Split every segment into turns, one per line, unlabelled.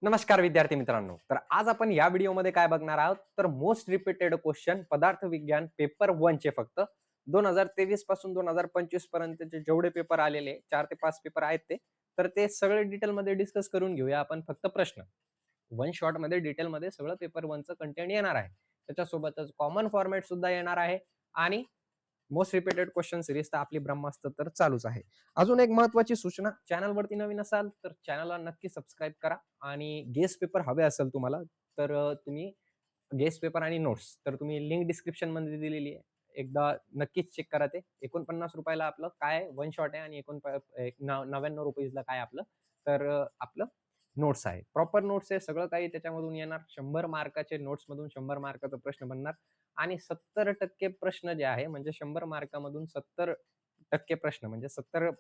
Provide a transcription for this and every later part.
नमस्कार विद्यार्थी मित्रांनो. तर आज आपण या व्हिडिओमध्ये काय बघणार आहोत तर मोस्ट रिपीटेड क्वेश्चन पदार्थ विज्ञान पेपर 1 चे फक्त 2023 पासून 2025 पर्यंतचे जेवढे पेपर आलेले 4 ते 5 पेपर आहेत तर ते सगळे डिटेलमध्ये डिस्कस करून घेऊया आपण फक्त प्रश्न. वन शॉटमध्ये डिटेलमध्ये सगळं पेपर 1 चं कंटेंट येणार आहे. त्याच्यासोबतच कॉमन फॉर्मॅट सुद्धा येणार आहे आणि मोस्ट रिपीटेड क्वेश्चन सिरीज तर आपली ब्रह्मास्त्र तर चालूच आहे. अजून एक महत्वाची सूचना, चॅनलवरती नवीन असाल तर चॅनलला नक्की सबस्क्राईब करा आणि गेस्ट पेपर हवे असेल तुम्हाला तर तुम्ही गेस्ट पेपर आणि नोट्स तर तुम्ही लिंक डिस्क्रिप्शन मध्ये दिलेली आहे. एकदा नक्कीच चेक करा ते. 49 रुपयाला आपलं काय वन शॉट आहे आणि 99 रुपीजला काय आपलं तर आपलं नोट्स आहे. प्रॉपर नोट्स आहे, सगळं काही त्याच्यामधून येणार. 100 मार्काचे नोट्स मधून 100 मार्काचा प्रश्न बनणार आणि 70% प्रश्न जे आहे म्हणजे 100 मार्कामधून 70% प्रश्न म्हणजे 70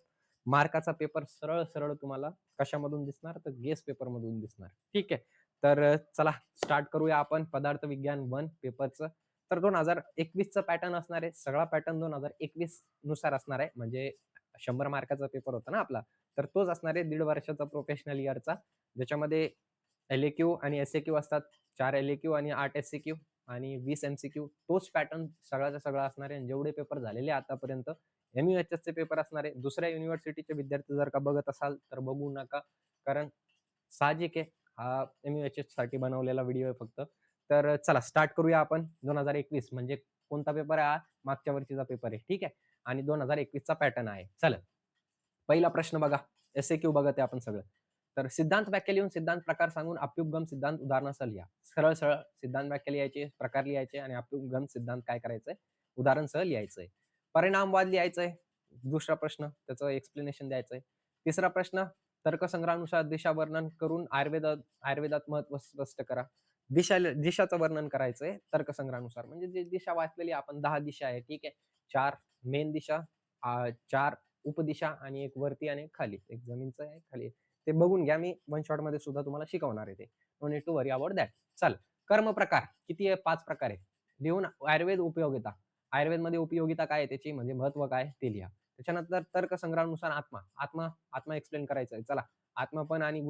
मार्काचा पेपर सरळ सरळ तुम्हाला कशामधून दिसणार तर गेस पेपर मधून दिसणार. ठीक आहे. तर चला स्टार्ट करूया आपण पदार्थ विज्ञान 1 पेपरचं. तर 2021चा पॅटर्न असणार आहे. सगळा पॅटर्न 2021 नुसार असणार आहे. म्हणजे 100 मार्काचा पेपर होता ना आपला. तर तोच असणार आहे 1.5 वर्षाचा प्रोफेशनल इयरचा. ज्याच्यामध्ये एल-ए-क्यू आणि एस-ए-क्यू असतात. 4 एल-ए-क्यू आणि 8 एस-ए-क्यू आणि 20 एम-सी-क्यू. तोच पॅटर्न सगळ्याचा सगळा असणार आहे आणि जेवढे पेपर झालेले आतापर्यंत एम-यू-एच-एसचे पेपर असणार आहे. दुसऱ्या युनिव्हर्सिटीचे विद्यार्थी जर का बघत असाल तर बघू नका. कारण साहजिक आहे हा एम-यू-एच-एस साठी बनवलेला व्हिडिओ आहे फक्त. तर चला स्टार्ट करूया आपण. 2021 म्हणजे कोणता पेपर आहे हा? मागच्या वर्षीचा पेपर आहे. ठीक आहे. आणि 2021चा पॅटर्न आहे. चला पहिला प्रश्न बघा. एस-ए-क्यू बघत आहे आपण सगळं. तर सिद्धांत व्याख्या लिहून सिद्धांत प्रकार सांगून अप्युपगम सिद्धांत उदाहरणासह लिहा. सरळ सरळ सिद्धांत व्याख्या लिहायचे, प्रकार लिहायचे आणि अप्युपगम सिद्धांत काय करायचंय उदाहरणसह लिहायचंय. परिणामवाद लिहायचंय. दुसरा प्रश्न त्याचं एक्सप्लेनेशन द्यायचंय. तिसरा प्रश्न तर्कसंग्रहानुसार दिशा वर्णन करून आयुर्वेदात महत्व स्पष्ट करा. दिशाचं वर्णन करायचंय तर्कसंग्रहानुसार. म्हणजे जे दिशा वाचलेली आपण 10 दिशा आहे. ठीक आहे. 4 मेन दिशा, 4 उपदिशा आणि एक वरती आणि एक खाली. एक जमीनचं आहे, खाली आहे. ते बघून घ्या. मी वन शॉट मध्ये सुद्धा तुम्हाला शिकवणार आहे ते. No need to worry about that. चल कर्म प्रकार किती आहे? 5 प्रकार आहे. लिहून आयुर्वेद उपयोगिता. आयुर्वेदमध्ये उपयोगिता काय आहे त्याची म्हणजे महत्व काय ते लिहा. त्याच्यानंतर तर्कसंग्रहानुसार आत्मा. आत्मा एक्सप्लेन करायचा आहे. चला आत्मा पण आणि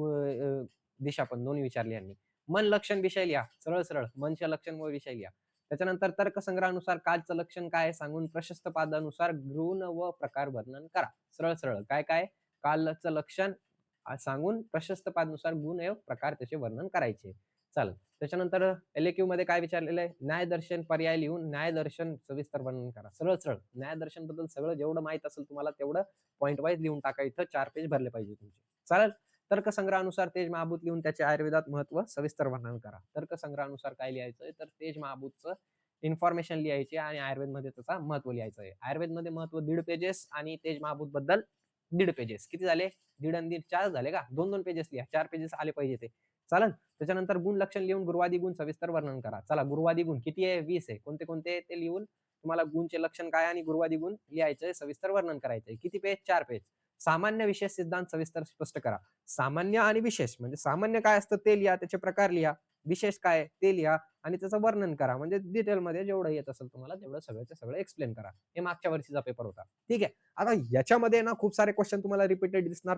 दिशा पण दोन्ही विचारले यांनी. मन लक्षण विषय लिहा. सरळ सरळ मनच्या लक्षण व विषय लिहा. त्याच्यानंतर तर्कसंग्रहानुसार कालचं लक्षण काय सांगून प्रशस्त पादानुसार गुण व प्रकार वर्णन करा. सरळ सरळ काय काय कालचं लक्षण सांगून प्रशस्त पादानुसार गुण व प्रकार त्याचे वर्णन करायचे. चल त्याच्यानंतर एल-ए-क्यू मध्ये काय विचारलेलं आहे? न्यायदर्शन पर्याय लिहून न्यायदर्शन सविस्तर वर्णन करा. सरळ सरळ न्यायदर्शन बद्दल सगळं जेवढं माहित असेल तुम्हाला तेवढं पॉईंट वाईज लिहून टाका. इथं 4 पेज भरले पाहिजे तुमचे. चालेल. तर्कसंग्रहानुसार तेज महाभूत लिहून त्याचे आयुर्वेदात महत्व सविस्तर वर्णन करा. तर्कसंग्रहानुसार काय लिहायचंय तर तेज महाभूतचं इन्फॉर्मेशन लिहायची आणि आयुर्वेदमध्ये त्याचा महत्व लिहायचं आहे. आयुर्वेदमध्ये महत्व 1.5 पेजेस आणि तेज महाभूत बद्दल 1.5 पेजेस. किती झाले? 1.5 आणि 1.5 4 झाले का? 2-2 पेजेस लिहा. 4 पेजेस आले पाहिजे ते. चालेल. त्याच्यानंतर गुण लक्षण लिहून गुरुवादी गुण सविस्तर वर्णन करा. चला गुरुवादी गुण किती आहे? 20 आहे. कोणते कोणते ते लिहून तुम्हाला गुणचे लक्षण काय आणि गुरुवादी गुण लिहायचंय, सविस्तर वर्णन करायचंय. किती पेज? 4 पेज. सामान्य विशेष सिद्धांत सविस्तर स्पष्ट करा. सामान्य आणि विशेष म्हणजे सामान्य काय असतं ते लिहा, त्याचे प्रकार लिहा. विशेष काय ते लिहा आणि त्याचं वर्णन करा. म्हणजे डिटेलमध्ये जेवढं येत असेल तुम्हाला तेवढं सगळ्याचे सगळं एक्सप्लेन करा. हे मागच्या वर्षीचा पेपर होता. ठीक आहे. आता याच्यामध्ये ना खूप सारे क्वेश्चन तुम्हाला रिपीटेड दिसणार.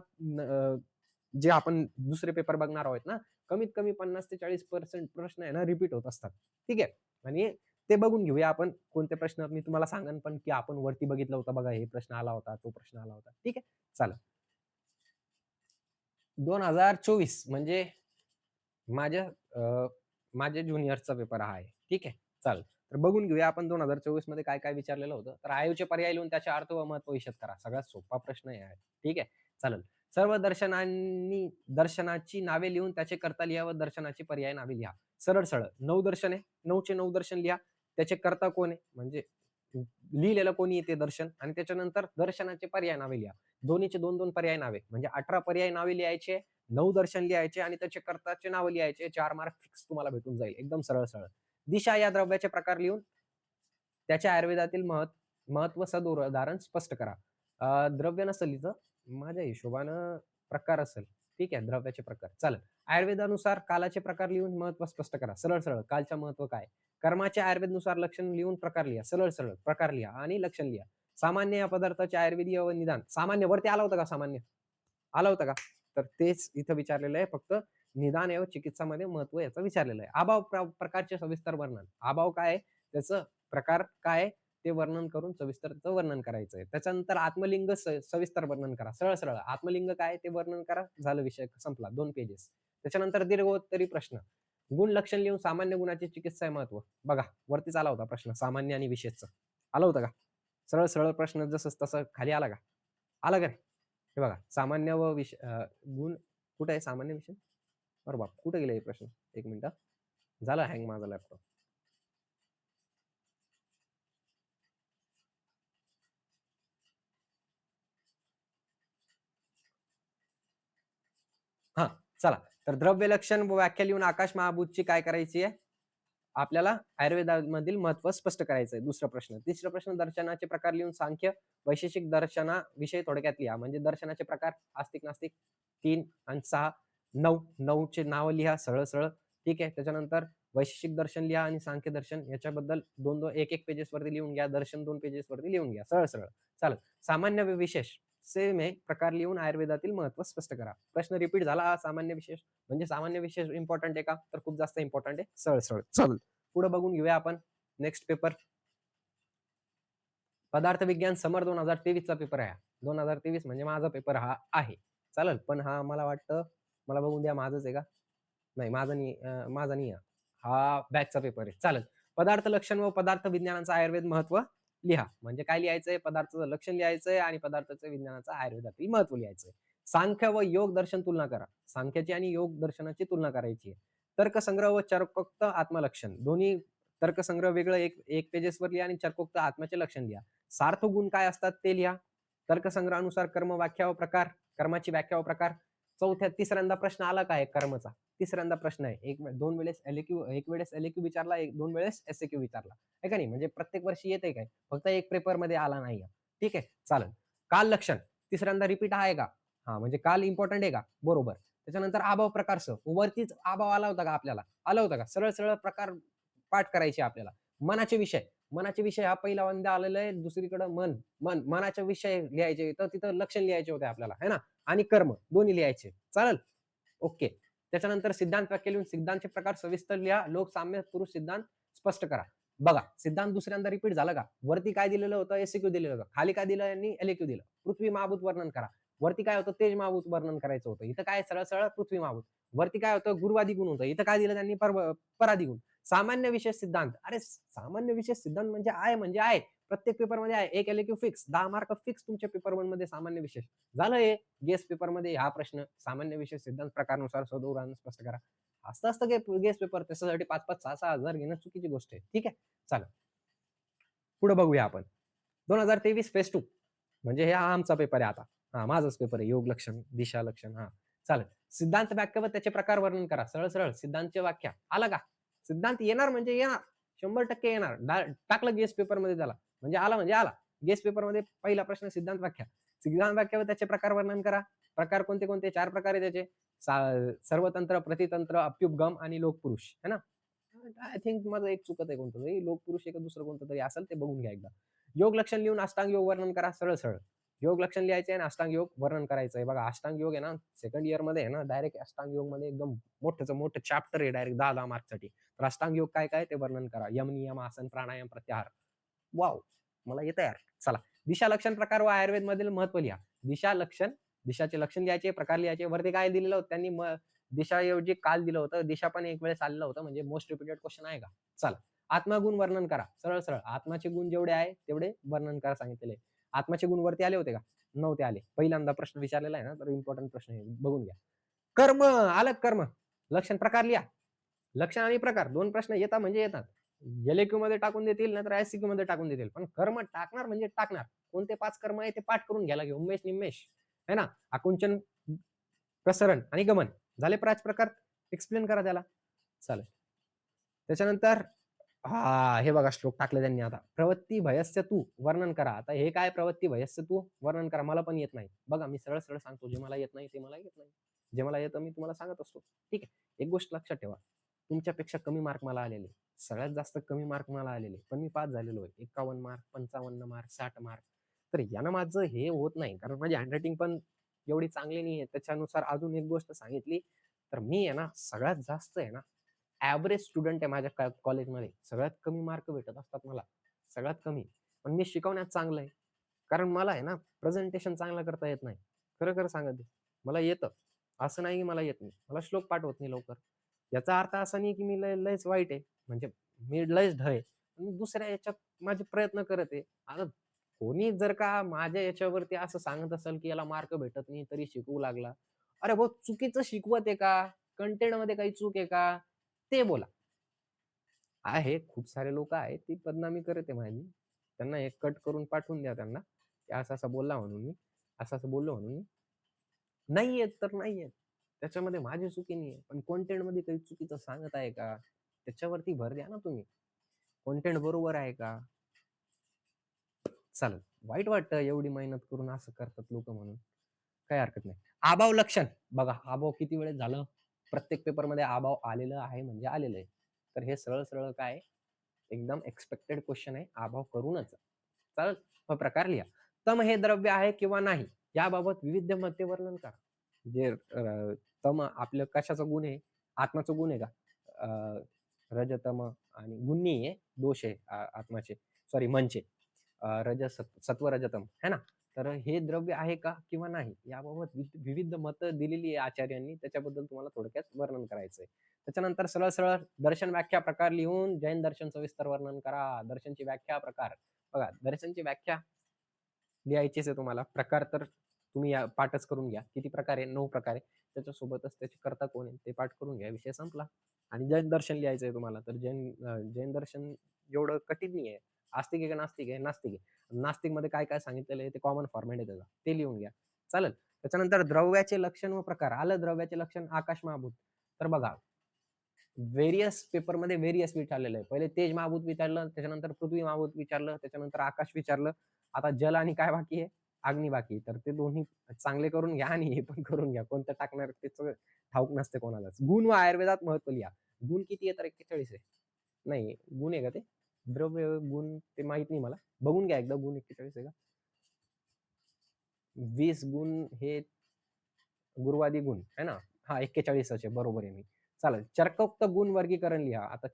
जे आपण दुसरे पेपर बघणार आहोत ना, कमीत कमी 50 ते 40% प्रश्न आहे ना रिपीट होत असतात. ठीक आहे. आणि ते बघून घेऊया आपण कोणते प्रश्न मी तुम्हाला सांगेन पण की आपण वरती बघितलं होतं बघा, हे प्रश्न आला होता, तो प्रश्न आला होता. ठीक आहे. चला 2024 म्हणजे माझ्या माझ्या ज्युनियरचा पेपर हा आहे. ठीक आहे. चालेल. तर बघून घेऊया आपण 2024 मध्ये काय काय विचारलेलं होतं. तर आयुचे पर्याय लिहून त्याचे अर्थ व महत्व विशद करा. सगळ्यात सोपा प्रश्न आहे. ठीक आहे. चालेल. सर्व दर्शनाची नावे लिहून त्याचे कर्ता लिहा व दर्शनाची पर्याय नावे लिहा. सरळ सरळ 9 दर्शन आहे. 9चे 9 दर्शन लिहा. त्याचे कर्ता कोण आहे म्हणजे लिहिलेलं कोणी आहे ते दर्शन आणि त्याच्यानंतर दर्शनाचे पर्याय नावे लिहा. दोन्हीचे 2-2 पर्याय नावे म्हणजे 18 पर्याय नावे लिहायचे. 9 दर्शन लिहायचे आणि त्याचे कर्ताचे नाव लिहायचे. 4 मार्क फिक्स तुम्हाला भेटून जाईल. एकदम सरळ सरळ. दिशा या द्रव्याचे प्रकार लिहून त्याच्या आयुर्वेदातील महत्व सदुदाहरण स्पष्ट करा. द्रव्य नसेल इथं, माझ्या हिशोबानं प्रकार असेल. ठीक आहे. द्रव्याचे प्रकार चालेल. आयुर्वेदानुसार कालाचे प्रकार लिहून महत्व स्पष्ट करा. सरळ सरळ कालचे महत्व काय? कर्माचे आयुर्वेदनुसार लक्षण लिहून प्रकार लिहा. सरळ सरळ प्रकार लिहा आणि लक्षण लिहा. सामान्य या पदार्थाचे आयुर्वेदीय व निदान. सामान्य वरती आला होता का? सामान्य आला होता का? तर तेच इथं विचारलेलं आहे. फक्त निदान एवं चिकित्सामध्ये महत्व याचं विचारलेलं आहे. अभाव प्रकारचे सविस्तर वर्णन. अभाव काय आहे? त्याचं प्रकार काय आहे? ते वर्णन करून सविस्तरचं वर्णन करायचं आहे. त्याच्यानंतर आत्मलिंग सविस्तर वर्णन करा. सरळ-सरळ आत्मलिंग काय ते वर्णन करा. झालं विषय संपला. 2 पेजेस. त्याच्यानंतर दीर्घोत्तरी प्रश्न. गुण लक्षण लिहून सामान्य गुणाची चिकित्सा महत्व. बघा वरतीच आला होता प्रश्न सामान्य आणि विशेषचा. आलं होतं का? सरळ-सरळ प्रश्न जसं तसं खाली आला का? आला का? हे बघा सामान्य व गुण कुठे आहे सामान्य विषय? अरे बाप! कुठे गेले हे प्रश्न? 1 मिनिट झाला हँग माझा लॅपटॉप. हां, चला. तर द्रव्य लक्षण व व्याख्या लिहून आकाश महाबूतची काय करायची आहे? आपल्याला आयुर्वेदामधील महत्व स्पष्ट करायचं आहे. दुसरा प्रश्न. तिसरा प्रश्न दर्शनाचे प्रकार लिहून सांख्य, वैशेषिक दर्शनाविषयी थोडक्यात लिहा. म्हणजे दर्शनाचे प्रकार आस्तिक, नास्तिक 3 आणि 6, 9. 9 चे नावं लिहा सरळ-सरळ. ठीक आहे. त्याच्यानंतर वैशेषिक दर्शन लिहा आणि सांख्य दर्शन याच्याबद्दल 2-2, 1-1 पेजेसवरती लिहून घ्या. दर्शन 2 पेजेसवरती लिहून घ्या. सरळ-सरळ. चालेल. सामान्य व विशेष सेम आहे. प्रकार लिहून आयुर्वेदातील महत्व स्पष्ट करा. प्रश्न रिपीट झाला सामान्य विशेष म्हणजे सामान्य विशेष इम्पॉर्टंट आहे का? तर खूप जास्त इम्पॉर्टंट आहे. सरळ-सरळ. चल पुढे बघून घेऊया आपण नेक्स्ट पेपर. पदार्थ विज्ञान समर 2023 चा पेपर आहे. 2023 म्हणजे माझा पेपर हा आहे. चालेल. पण हा मला वाटतं मला बघून द्या माझंच आहे का? नाही माझा नाही हा बॅचचा पेपर आहे. चालेल. पदार्थ लक्षण व पदार्थ विज्ञानाचं आयुर्वेद महत्व लिहा. म्हणजे काय लिहायचंय? पदार्थाचं लक्षण लिहायचंय आणि पदार्थाचं विज्ञानाचं आयुर्वेदातील महत्व लिहायचंय. सांख्य व योग दर्शन तुलना करा. सांख्याची आणि योग दर्शनाची तुलना करायची आहे. तर्कसंग्रह व चरकोक्त आत्मलक्षण दोन्ही तर्कसंग्रह वेगळं एक पेजेसवर लिहा आणि चरकोक्त आत्म्याचे लक्षण लिहा. सार्थ गुण काय असतात ते लिहा. तर्कसंग्रहानुसार कर्म व्याख्या व प्रकार, कर्माची व्याख्या व प्रकार. तिसऱ्यांदा प्रश्न आला काय कर्मचा? तिसऱ्यांदा प्रश्न आहे. दोन वेळेस एलक्यू एक वेळेस एलक्यू विचारला, 2 वेळेस एसक्यू विचारला. आहे का नाही? म्हणजे प्रत्येक वर्षी येते काय? फक्त एक पेपरमध्ये आला नाहीये. ठीक आहे? चालेल. काल लक्षण तिसऱ्यांदा रिपीट आहे का? हां, म्हणजे काल इम्पोर्टंट आहे का? बरोबर. त्याच्यानंतर अभाव प्रकारसह वरतीच अभाव आला होता का आपल्याला? आला होता का? सरळ-सरळ प्रकार पाठ करायचे आपल्याला. मनाचे विषय. मनाचे विषय हा पहिला वंदा आलेला आहे. दुसरीकडे मनाचे विषय लिहायचे. तर तिथं लक्षण लिहायचे होते आपल्याला, है ना? आणि कर्म दोन्ही लिहायचे. चालेल? ओके. त्याच्यानंतर सिद्धांत व्याख्या लिहून सिद्धांतचे प्रकार सविस्तर लिहा. लोकसाम्य पुरुष सिद्धांत स्पष्ट करा. बघा, सिद्धांत दुसऱ्यांदा रिपीट झाला का? वरती काय दिलेलं होतं? एसक्यू दिलेलं होतं. खाली काय दिलं यांनी? एलक्यू दिलं. पृथ्वी महाभूत वर्णन करा. वरती काय होतं? तेज महाभूत वर्णन करायचं होतं. इथं काय सरळ-सरळ पृथ्वी महाभूत. वरती काय होतं? गुरुवादी गुण होतं. इथं काय दिलं त्यांनी? परादी गुण. सामान्य विशेष सिद्धांत. अरे सामान्य विशेष सिद्धांत म्हणजे आहे म्हणजे आहे. प्रत्येक पेपरमध्ये आहे. एक एलक्यू फिक्स. 10 मार्क फिक्स तुमच्या पेपर 1 मध्ये सामान्य विशेष. झालं हे. गेस पेपरमध्ये हा प्रश्न सामान्य विशेष सिद्धांत प्रकारानुसार शोध उदाहरण स्पष्ट करा. असतं गेस पेपर त्याच्यासाठी 5-5, 6-6 हजार घेणं चुकीची गोष्ट आहे. ठीक आहे? चला. पुढे बघूया आपण. 2023 फेज 2 म्हणजे हा आमचा पेपर आहे आता. हां, माझाच पेपर आहे. योग लक्षण, दिशा लक्षण. हां, चालेल. सिद्धांत व्याख्या व त्याचे प्रकार वर्णन करा. सरळ-सरळ सिद्धांतची व्याख्या. आला का? सिद्धांत येणार म्हणजे येणार. 100% येणार. टाकलं गेस पेपरमध्ये त्याला. म्हणजे आला म्हणजे आला. गेस पेपरमध्ये पहिला प्रश्न सिद्धांत व्याख्या. सिद्धांत व्याख्या व त्याचे प्रकार वर्णन करा. प्रकार कोणते? 4 प्रकार आहे त्याचे. सर्वतंत्र, प्रतितंत्र, अप्युपगम आणि लोकपुरुष. है ना? आय थिंक माझं एक चुकत आहे कोणतं तरी. लोकपुरुष आहे का दुसरं कोणतं तरी असेल ते बघून घ्या एकदा. योग लक्षण लिहून अष्टांग योग वर्णन करा सरळ-सरळ. योग लक्षण लिहायचे आणि अष्टांग योग वर्णन करायचं आहे. बघा अष्टांग योग आहे ना सेकंड इयरमध्ये आहे ना डायरेक्ट अष्टांग योगमध्ये एकदम मोठं चॅप्टर आहे डायरेक्ट 10-10 मार्क्ससाठी. तर अष्टांग योग काय ते वर्णन करा. यम, नियम, आसन, प्राणायाम, प्रत्याहार. वॉव! मला येतं यार. चला. दिशा लक्षण प्रकार व आयुर्वेदमधील महत्व लिहा. दिशा लक्षण, दिशाचे लक्षण लिहायचे, प्रकार लिहायचे. वरती काय दिलेलं होतं त्यांनी दिशाऐवजी काल दिलं होतं. दिशा पण एक वेळेस आलेलं होतं म्हणजे मोस्ट रिपीटेड क्वेश्चन आहे का? चला. आत्मगुण वर्णन करा. सरळ-सरळ आत्माचे गुण जेवढे आहे तेवढे वर्णन करा सांगितलेले. आत्माचे गुण वरती आले होते का? नव्हते आले. पहिल्यांदा प्रश्न विचारलेला आहे ना, तर इम्पोर्टंट प्रश्न आहे. बघून घ्या. कर्म आलं कर्म. लक्षण प्रकार लिहा. लक्षण आणि प्रकार 2 प्रश्न येतात म्हणजे येतात. एलक्यू मध्ये टाकून देतील नाहीतर एसक्यू मध्ये टाकून देतील. पण कर्म टाकणार म्हणजे टाकणार. कोणते 5 कर्म आहे ते पाठ करून घ्यायला लागेल. उमेश, निमेष है ना? आकुंचन, प्रसरण आणि गमन. झाले 5 प्रकार. एक्सप्लेन करा त्याला. चालेल. त्याच्यानंतर हे बघा श्लोक टाकले त्यांनी आता. प्रवृत्ती भयस्य तू वर्णन करा. आता हे काय प्रवृत्ती भयस्य तू वर्णन करा. मला पण येत नाही. बघा मी सरळ-सरळ सांगतो. जे मला येत नाही ते मला येत नाही. जे मला येतं मी तुम्हाला सांगत असतो. ठीक आहे. एक गोष्ट लक्षात ठेवा. तुमच्यापेक्षा कमी मार्क मला आलेले. सगळ्यात जास्त कमी मार्क मला आलेले. पण मी पास झालेलो आहे. 51 मार्क, 55 मार्क, 60 मार्क. तर यानं माझं हे होत नाही. कारण माझी हँडरायटिंग पण एवढी चांगली नाहीये. त्याच्यानुसार अजून एक गोष्ट सांगितली, तर मी आहे ना सगळ्यात जास्त आहे ना ॲव्हरेज स्टुडंट आहे माझ्या कॉलेजमध्ये. सगळ्यात कमी मार्क भेटत असतात मला. सगळ्यात कमी. पण मी शिकवण्यात चांगलं आहे. कारण मला आहे ना प्रेझेंटेशन चांगलं करता येत नाही. खरं-खरं सांगत आहे. मला येतं. असं नाही की मला येत नाही. मला श्लोक पाठ होत नाही लवकर. याचा अर्थ असा नाही की मी लयच वाईट आहे. म्हणजे मी लयच ढ आहे. पण दुसऱ्या याच्यात माझे प्रयत्न करत आहे. आता कोणी जर का माझ्या याच्यावरती असं सांगत असेल की याला मार्क भेटत नाही तरी शिकवू लागला. अरे भाऊ चुकीचं शिकवत आहे का? कंटेंटमध्ये काही चूक आहे का? ते बोला. आहे खूप सारे लोकं आहेत, ती बदनामी करत आहे माझी. त्यांना एक कट करून पाठवून द्या त्यांना, की असं-असं बोलला म्हणून मी, असं-असं बोललो म्हणून मी. नाही येत तर नाही येत. त्याच्यामध्ये माझी चुकी नाहीये. पण कंटेंटमध्ये काही चुकीचं सांगत आहे का? त्याच्यावरती भर द्या ना तुम्ही. कंटेंट बरोबर आहे का? चालेल. वाईट वाटतं एवढी मेहनत करून असं करतात लोकं म्हणून. काही हरकत नाही. आबाव लक्षण बघा, आबाव किती वेळेस झालं? प्रत्येक पेपरमध्ये आबाव आलेलं आहे म्हणजे आलेलं आहे. तर हे सरळ-सरळ काय आहे, एकदम एक्स्पेक्टेड क्वेश्चन आहे. आबाव करूनच. चालेल. मग प्रकार लिहा. तम हे द्रव्य आहे किंवा नाही याबाबत विविध मते वर्णन करा. जे तम आपलं कशाचा गुण आहे? आत्माचा गुण आहे का? रजतम आणि गुण नाहीये, दोष आहे आत्माचे, सॉरी मनचे. सत्व रजतम है ना? तर हे द्रव्य आहे का किंवा नाही याबाबत विविध मतं दिलेली आहे आचार्यांनी. त्याच्याबद्दल तुम्हाला थोडक्यात वर्णन करायचंय. त्याच्यानंतर सरळ-सरळ दर्शन व्याख्या प्रकार लिहून जैन दर्शन सविस्तर वर्णन करा. दर्शनची व्याख्या प्रकार. बघा दर्शनची व्याख्या लिहायचीच आहे तुम्हाला. प्रकार तर तुम्ही या पाठच करून घ्या. किती प्रकार आहे? 9 प्रकार आहे. त्याच्यासोबतच त्याचे कर्ता कोण आहे? ते पाठ करून घ्या. विषय संपला. आणि जैन दर्शन लिहायचं आहे तुम्हाला. तर जैन दर्शन एवढं कठीण नाहीये. आस्तिक आहे का नास्तिक आहे? नास्तिक आहे. नास्तिकमध्ये काय-काय सांगितलेलं आहे ते कॉमन फॉर्मॅट आहे त्याचा. ते लिहून घ्या. चालेल. त्याच्यानंतर द्रव्याचे लक्षण व प्रकार. आलं द्रव्याचे लक्षण आकाश महाभूत. तर बघा पेपरमध्ये व्हेरियस विचारलेलं आहे. पहिले तेज महाभूत विचारलं, त्याच्यानंतर पृथ्वी महाभूत विचारलं, त्याच्यानंतर आकाश विचारलं. आता जल आणि काय बाकी आहे? अग्नी बाकी आहे. तर ते दोन्ही चांगले करून घ्या आणि हे पण करून घ्या. कोणतं टाकणार त्याचं ठाऊक नसते कोणालाच. गुण व आयुर्वेदात महत्त्व लिहा. गुण किती आहे तर 41 आहे. नाही, गुण आहे का ते? द्रव्य गुण ते माहीत नाही मला. बघून घ्या एकदा गुण 41 आहे का? 20 गुण हे गुरुवादी गुण आहे ना? हां, 41च आहे. बरोबर आहे मी. चालेल. चरकोक्त गुण वर्गीकरण लिहा. आता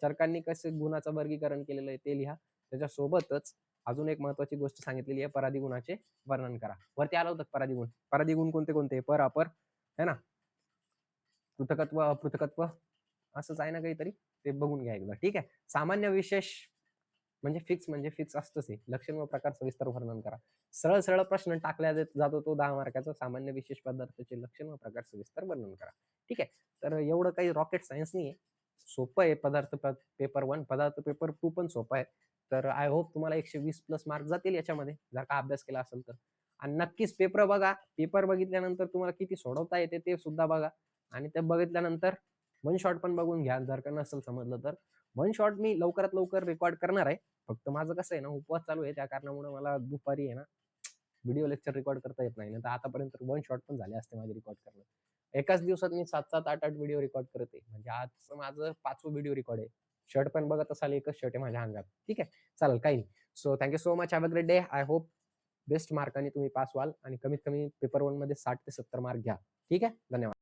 चरकांनी कसं गुणाचं वर्गीकरण केलेलं आहे ते लिहा. त्याच्यासोबतच अजून एक महत्त्वाची गोष्ट सांगितलेली आहे, परादी गुणाचे वर्णन करा. वरती आलं होतं परादी गुण. परादी गुण कोणते-कोणते? पर, अपर है ना? पृथकत्व, अपृथकत्व असंच आहे ना काहीतरी? ते बघून घ्या एकदा. ठीक आहे. सामान्य विशेष म्हणजे फिक्स असतंच आहे. लक्षण व प्रकार सविस्तर वर्णन करा. सरळ-सरळ प्रश्न टाकला जातो तो 10 मार्काचा. सामान्य विशेष पदार्थाचे लक्षण व प्रकार सविस्तर वर्णन करा. ठीक आहे. तर एवढं काही रॉकेट सायन्स नाहीये. सोपं आहे पेपर 1. पदार्थ पेपर 2 पण सोपा आहे. तर आय होप तुम्हाला 120 प्लस मार्क जातील याच्यामध्ये, जर का अभ्यास केला असेल तर. आणि नक्कीच पेपर बघा. पेपर बघितल्यानंतर तुम्हाला किती सोडवता येते ते सुद्धा बघा. आणि ते बघितल्यानंतर वन शॉट पण बघून घ्या, जर का नसेल समजलं तर. वन शॉट मी लवकरात लवकर रेकॉर्ड करणार आहे. फक्त माझं कसं आहे ना, उपवास चालू आहे. त्या कारणामुळे मला दुपारी आहे ना, व्हिडिओ लेक्चर रेकॉर्ड करता येत नाही. नाहीतर आतापर्यंत वन शॉट पण झाले असते माझे रेकॉर्ड करणं. एकाच दिवसात मी 7-7, 8-8 व्हिडिओ रेकॉर्ड करत आहे. म्हणजे आजचं माझं 5वं व्हिडिओ रेकॉर्ड आहे. शर्ट पण बघत असाल, एकच शर्ट आहे माझ्या अंगात. ठीक आहे. चालेल काही नाही. So thank so much. Have a great day. I hope best मार्कांनी तुम्ही पास व्हाल आणि कमीत कमी पेपर 1 मध्ये 60 ते 70 मार्क घ्या. ठीक आहे. धन्यवाद.